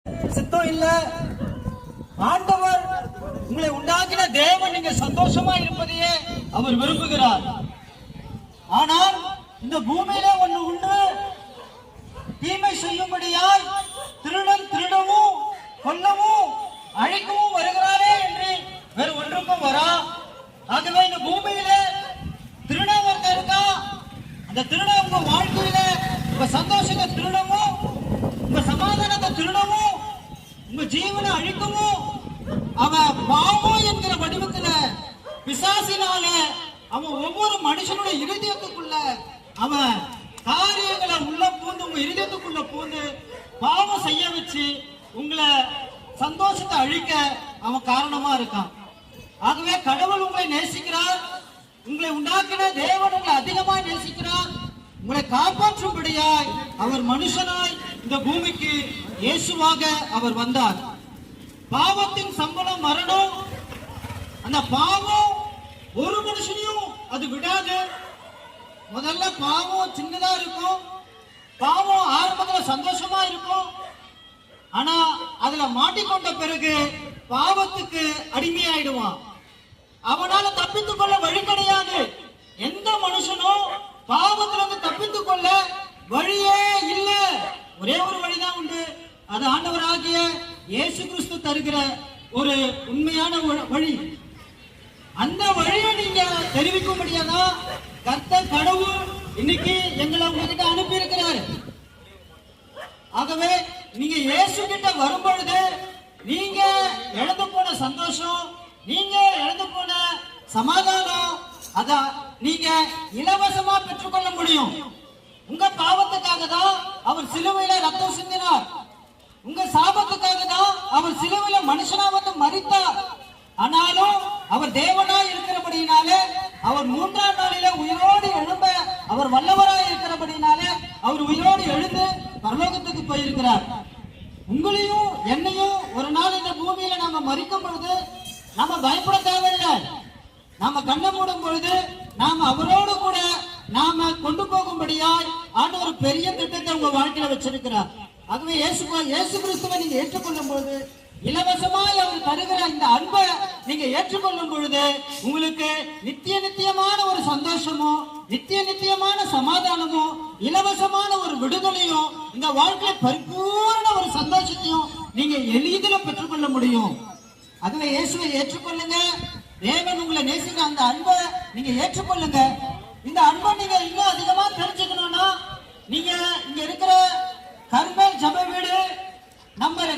சித்தம் இல்ல. ஆண்டவர் உங்களை உண்டாக்கின தேவன் நீங்க சந்தோஷமா இருப்பதையே அவர் விரும்புகிறார். ஆனால் இந்த பூமியில ஒண்ணு உண்டு, தீமை செய்யும்படியாய் திருடன் திருடவும் கொல்லவும் அழிக்கவும் வருகிறாரே என்று வேறு ஒன்றுக்கும் வரா. ஆகவே இந்த பூமியில திருடன் ஒருத்தர் இருக்கா. அந்த திருடன் உங்க வாழ்க்கையில உங்க சந்தோஷத்தை திருடவும் உங்க சமாதானத்தை திருடவும் உங்க ஜீவனை அழிக்கவும் அவன் பாவம் என்கிற வடிவத்துல பிசாசினால அவன் ஒவ்வொரு மனுஷனுடைய இருதயத்துக்குள்ள அவன் காரியங்களை உள்ள பூந்து உங்க இருதயத்துக்குள்ள பூந்து பாவம் செய்ய வச்சு உங்களை சந்தோஷத்தை அழிக்க அவன் காரணமா இருக்கான். ஆகவே கடவுள் உங்களை நேசிக்கிறார். உங்களை உண்டாக்கின தேவன் உங்களை அதிகமா நேசிக்கிறார். உங்களை காப்பாற்றும்படியாய் அவர் மனுஷனாய் இந்த பூமிக்கு இயேசுவாக அவர் வந்தார். பாவத்தின் சம்பளம் மரணம். அந்த பாவம் ஒரு மனுஷனையும் அது விடாது. முதல்ல பாவம் சின்னதா இருக்கும். பாவம் ஆரம்பத்துல சந்தோஷமா இருக்கும். ஆனா அதுல மாட்டிக்கொண்ட பிறகு பாவத்துக்கு அடிமையாயிடுவான். அவனால தப்பித்துக் கொள்ள வழி கிடையாது. எந்த மனுஷனும் பாவத்திலிருந்து தப்பித்துக் கொள்ள வழியே இல்லை. ஒரே ஒரு வழிதான் உண்டு. அது ஆண்டவராகிய இயேசு கிறிஸ்து தருகிற ஒரு உண்மையான வழி. அந்த வழியை நீங்க தெரிவிக்க முடியாதா? கர்த்தர் கடவுள் இன்னைக்கு எங்களை உங்ககிட்ட அனுப்பி இருக்கிறார். ஆகவே நீங்க இயேசு கிட்ட வரும்பொழுது நீங்க இழந்து போன சந்தோஷம், நீங்க இழந்து போன சமாதானம், அத நீங்க இலவசமா பெற்றுக்கொள்ள முடியும். உங்க பாவத்துக்காக தான் அவர் சிலுவையில ரத்தம் சிந்தினார். உங்க சாபத்துக்காக தான் அவர் சிலுவையில மனுஷனா வந்து மரித்தார். ஆனாலும் அவர் தேவனாய் இருக்கிறபடினாலே, அவர் மூன்றாம் நாளில உயிரோடு எழும்ப அவர் வல்லவராய் இருக்கிறபடினாலே அவர் உயிரோடு எழுந்து பரலோகத்துக்கு போயிருக்கிறார். உங்களையும் என்னையும் ஒரு நாள் இந்த பூமியில நாம மரிக்கும் பொழுது நாம பயப்பட தேவையில்லை. நாம கண்ணை மூடும் பொழுது நாம அவரோடு கூட நாம கொண்டு போகும்படியாய் ஆண்டவர் பெரிய திட்டத்தை உங்க வாழ்க்கையில வச்சிருக்கிறார். ஆகவே இயேசு கிறிஸ்துவை நீங்க ஏற்றுக்கொள்ளும் பொழுது, இலவசமாய் அவர் தருகிற இந்த அன்பை நீங்க ஏற்றுக்கொள்ளும் பொழுது உங்களுக்கு நித்தியமான ஒரு சந்தோஷமும் நித்தியமான சமாதானமும் இலவசமான ஒரு விடுதலையும் இந்த வாழ்க்கையில பரிபூர்ண ஒரு சந்தோஷத்தையும் நீங்க எளிதில் பெற்றுக்கொள்ள முடியும். ஆகவே இயேசுவை ஏற்றுக்கொள்ளுங்க. தேவன் உங்களை நேசிக்கிற அந்த அன்பை நீங்க ஏற்றுக்கொள்ளுங்க. இந்த அன்பை நீங்க இன்னும் அதிகமா தெரிஞ்சுக்கணும்னா நீங்க இங்க இருக்கிற கர்மேல் ஜெப வீடு நம்பர்